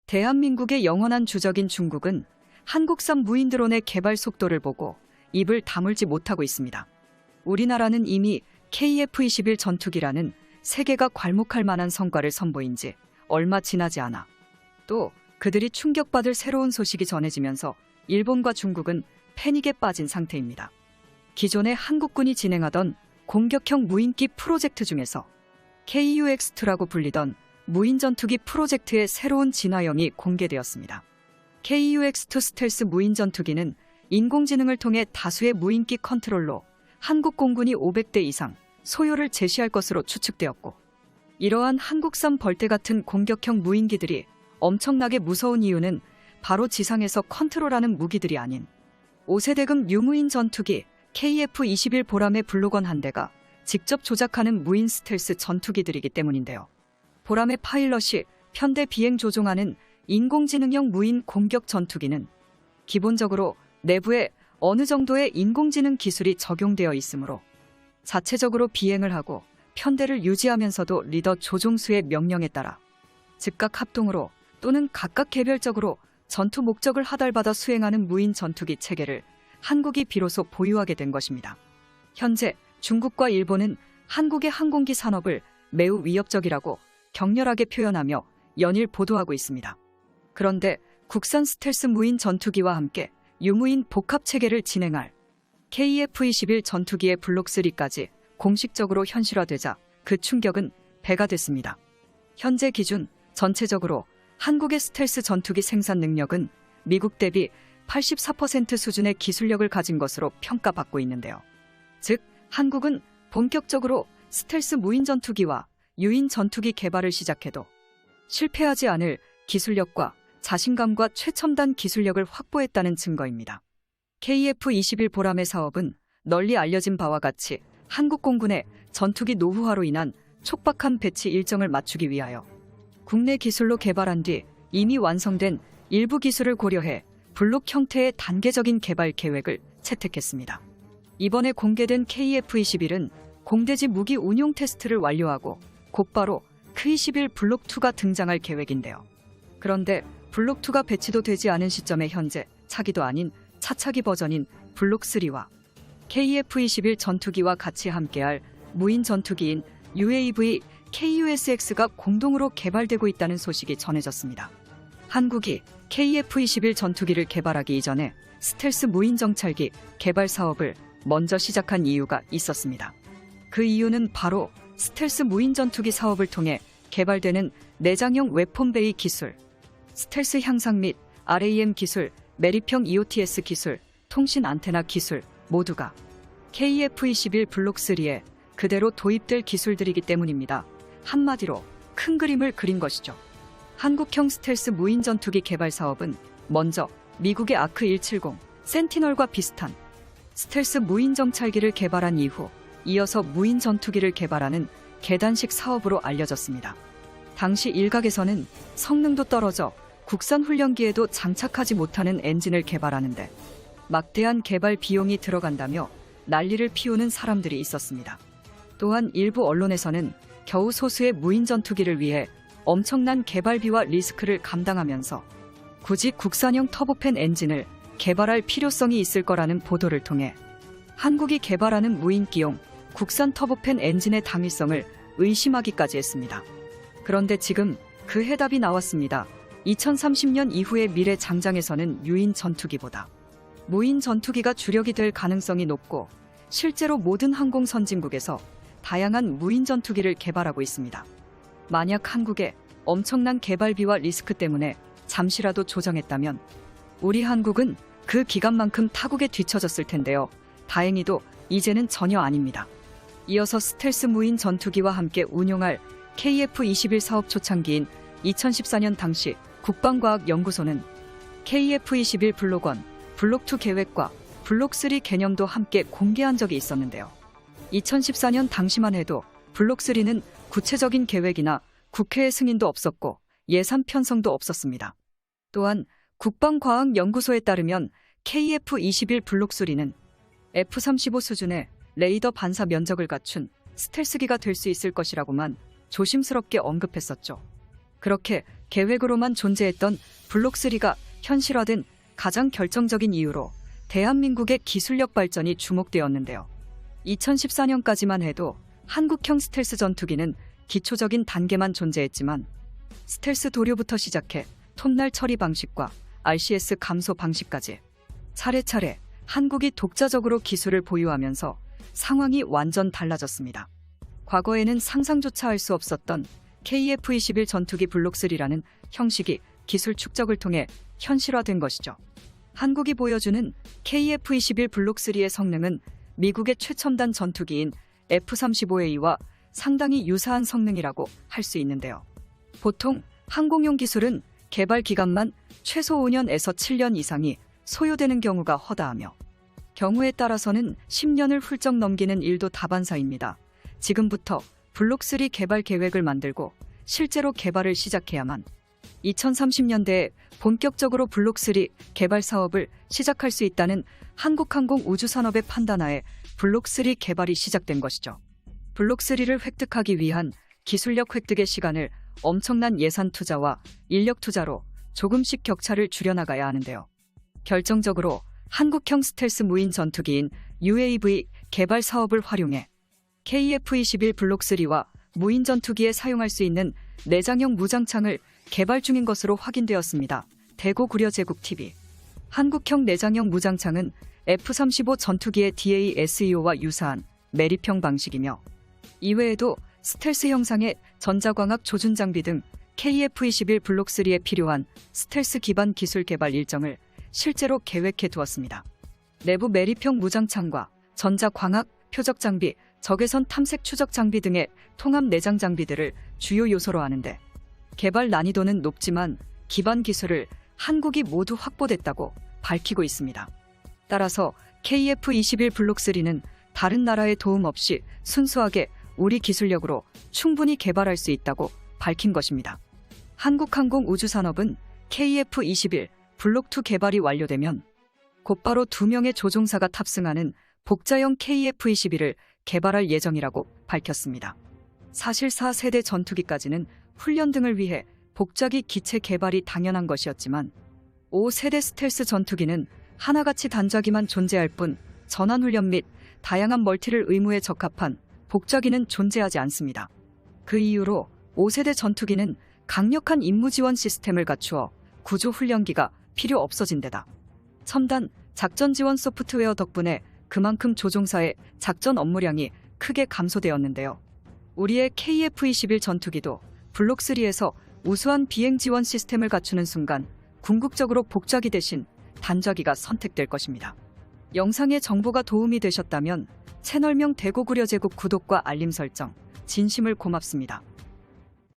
대한민국의 영원한 주적인 중국은 한국산 무인 드론의 개발 속도를 보고 입을 다물지 못하고 있습니다. 우리나라는 이미 KF-21 전투기라는 세계가 괄목할 만한 성과를 선보인 지 얼마 지나지 않아 또 그들이 충격받을 새로운 소식이 전해지면서 일본과 중국은 패닉에 빠진 상태입니다. 기존의 한국군이 진행하던 공격형 무인기 프로젝트 중에서 KUX-2라고 불리던 무인 전투기 프로젝트의 새로운 진화형이 공개되었습니다. KUX-2 스텔스 무인 전투기는 인공지능을 통해 다수의 무인기 컨트롤로 한국 공군이 500대 이상 소요를 제시할 것으로 추측되었고, 이러한 한국산 벌떼 같은 공격형 무인기들이 엄청나게 무서운 이유는 바로 지상에서 컨트롤하는 무기들이 아닌 5세대급 유무인 전투기 KF-21 보람의 블록원 한 대가 직접 조작하는 무인 스텔스 전투기들이기 때문인데요. 보람의 파일럿이 편대 비행 조종하는 인공지능형 무인 공격 전투기는 기본적으로 내부에 어느 정도의 인공지능 기술이 적용되어 있으므로 자체적으로 비행을 하고 편대를 유지하면서도 리더 조종수의 명령에 따라 즉각 합동으로 또는 각각 개별적으로 전투 목적을 하달받아 수행하는 무인 전투기 체계를 한국이 비로소 보유하게 된 것입니다. 현재 중국과 일본은 한국의 항공기 산업을 매우 위협적이라고 격렬하게 표현하며 연일 보도하고 있습니다. 그런데 국산 스텔스 무인 전투기와 함께 유무인 복합 체계를 진행할 KF-21 전투기의 블록 3까지 공식적으로 현실화되자 그 충격은 배가 됐습니다. 현재 기준 전체적으로 한국의 스텔스 전투기 생산 능력은 미국 대비 84% 수준의 기술력을 가진 것으로 평가받고 있는데요. 즉, 한국은 본격적으로 스텔스 무인 전투기와 유인 전투기 개발을 시작해도 실패하지 않을 기술력과 자신감과 최첨단 기술력을 확보했다는 증거입니다. KF-21 보람의 사업은 널리 알려진 바와 같이 한국 공군의 전투기 노후화로 인한 촉박한 배치 일정을 맞추기 위하여 국내 기술로 개발한 뒤 이미 완성된 일부 기술을 고려해 블록 형태의 단계적인 개발 계획을 채택했습니다. 이번에 공개된 KF-21은 공대지 무기 운용 테스트를 완료하고 곧바로 K-21 블록2가 등장할 계획인데요. 그런데 블록2가 배치도 되지 않은 시점에 현재 차기도 아닌 차차기 버전인 블록3와 KF-21 전투기와 같이 함께할 무인 전투기인 UAV KUSX가 공동으로 개발되고 있다는 소식이 전해졌습니다. 한국이 KF-21 전투기를 개발하기 이전에 스텔스 무인 정찰기 개발 사업을 먼저 시작한 이유가 있었습니다. 그 이유는 바로 스텔스 무인 전투기 사업을 통해 개발되는 내장형 웨폰베이 기술, 스텔스 향상 및 RAM 기술, 매립형 EOTS 기술, 통신 안테나 기술 모두가 KF-21 블록3에 그대로 도입될 기술들이기 때문입니다. 한마디로 큰 그림을 그린 것이죠. 한국형 스텔스 무인 전투기 개발 사업은 먼저 미국의 아크-170 센티널과 비슷한 스텔스 무인 정찰기를 개발한 이후 이어서 무인 전투기를 개발하는 계단식 사업으로 알려졌습니다. 당시 일각에서는 성능도 떨어져 국산 훈련기에도 장착하지 못하는 엔진을 개발하는데 막대한 개발 비용이 들어간다며 난리를 피우는 사람들이 있었습니다. 또한 일부 언론에서는 겨우 소수의 무인 전투기를 위해 엄청난 개발비와 리스크를 감당하면서 굳이 국산형 터보팬 엔진을 개발할 필요성이 있을 거라는 보도를 통해 한국이 개발하는 무인기용 국산 터보팬 엔진의 당위성을 의심하기까지 했습니다. 그런데 지금 그 해답이 나왔습니다. 2030년 이후의 미래 장장에서는 유인 전투기보다 무인 전투기가 주력이 될 가능성이 높고 실제로 모든 항공 선진국에서 다양한 무인 전투기를 개발하고 있습니다. 만약 한국의 엄청난 개발비와 리스크 때문에 잠시라도 조정했다면 우리 한국은 그 기간만큼 타국에 뒤처졌을 텐데요. 다행히도 이제는 전혀 아닙니다. 이어서 스텔스 무인 전투기와 함께 운용할 KF-21 사업 초창기인 2014년 당시 국방과학연구소는 KF-21 블록1, 블록2 계획과 블록3 개념도 함께 공개한 적이 있었는데요. 2014년 당시만 해도 블록3는 구체적인 계획이나 국회의 승인도 없었고 예산 편성도 없었습니다. 또한 국방과학연구소에 따르면 KF-21 블록3는 F-35 수준의 레이더 반사 면적을 갖춘 스텔스기가 될 수 있을 것이라고만 조심스럽게 언급했었죠. 그렇게 계획으로만 존재했던 블록3가 현실화된 가장 결정적인 이유로 대한민국의 기술력 발전이 주목되었는데요. 2014년까지만 해도 한국형 스텔스 전투기는 기초적인 단계만 존재했지만 스텔스 도료부터 시작해 톱날 처리 방식과 RCS 감소 방식까지 차례차례 한국이 독자적으로 기술을 보유하면서 상황이 완전 달라졌습니다. 과거에는 상상조차 할 수 없었던 KF-21 전투기 블록3라는 형식이 기술 축적을 통해 현실화된 것이죠. 한국이 보여주는 KF-21 블록3의 성능은 미국의 최첨단 전투기인 F-35A와 상당히 유사한 성능이라고 할 수 있는데요. 보통 항공용 기술은 개발 기간만 최소 5년에서 7년 이상이 소요되는 경우가 허다하며 경우에 따라서는 10년을 훌쩍 넘기는 일도 다반사입니다. 지금부터 블록3 개발 계획을 만들고 실제로 개발을 시작해야만 2030년대에 본격적으로 블록3 개발 사업을 시작할 수 있다는 한국항공우주산업의 판단하에 블록3 개발이 시작된 것이죠. 블록3를 획득하기 위한 기술력 획득의 시간을 엄청난 예산 투자와 인력 투자로 조금씩 격차를 줄여나가야 하는데요. 결정적으로 한국형 스텔스 무인 전투기인 UAV 개발 사업을 활용해 KF-21 블록3와 무인 전투기에 사용할 수 있는 내장형 무장창을 개발 중인 것으로 확인되었습니다. 대고구려제국TV. 한국형 내장형 무장창은 F-35 전투기의 DA-SEO와 유사한 매립형 방식이며 이외에도 스텔스 형상의 전자광학 조준 장비 등 KF-21 블록3에 필요한 스텔스 기반 기술 개발 일정을 실제로 계획해 두었습니다. 내부 매립형 무장창과 전자광학, 표적 장비, 적외선 탐색 추적 장비 등의 통합 내장 장비들을 주요 요소로 하는데 개발 난이도는 높지만 기반 기술을 한국이 모두 확보됐다고 밝히고 있습니다. 따라서 KF-21 블록3는 다른 나라의 도움 없이 순수하게 우리 기술력으로 충분히 개발할 수 있다고 밝힌 것입니다. 한국항공우주산업은 KF-21 블록2 개발이 완료되면 곧바로 2명의 조종사가 탑승하는 복자형 KF-21을 개발할 예정이라고 밝혔습니다. 사실 4세대 전투기까지는 훈련 등을 위해 복자기 기체 개발이 당연한 것이었지만 5세대 스텔스 전투기는 하나같이 단자기만 존재할 뿐 전환훈련 및 다양한 멀티를 의무에 적합한 복자기는 존재하지 않습니다. 그 이유로 5세대 전투기는 강력한 임무 지원 시스템을 갖추어 구조 훈련기가 필요 없어진 데다 첨단 작전 지원 소프트웨어 덕분에 그만큼 조종사의 작전 업무량이 크게 감소되었는데요. 우리의 KF-21 전투기도 블록3에서 우수한 비행 지원 시스템을 갖추는 순간 궁극적으로 복자기 대신 단자기가 선택될 것입니다. 영상의 정보가 도움이 되셨다면 채널명 대고구려제국 구독과 알림 설정 진심을 고맙습니다.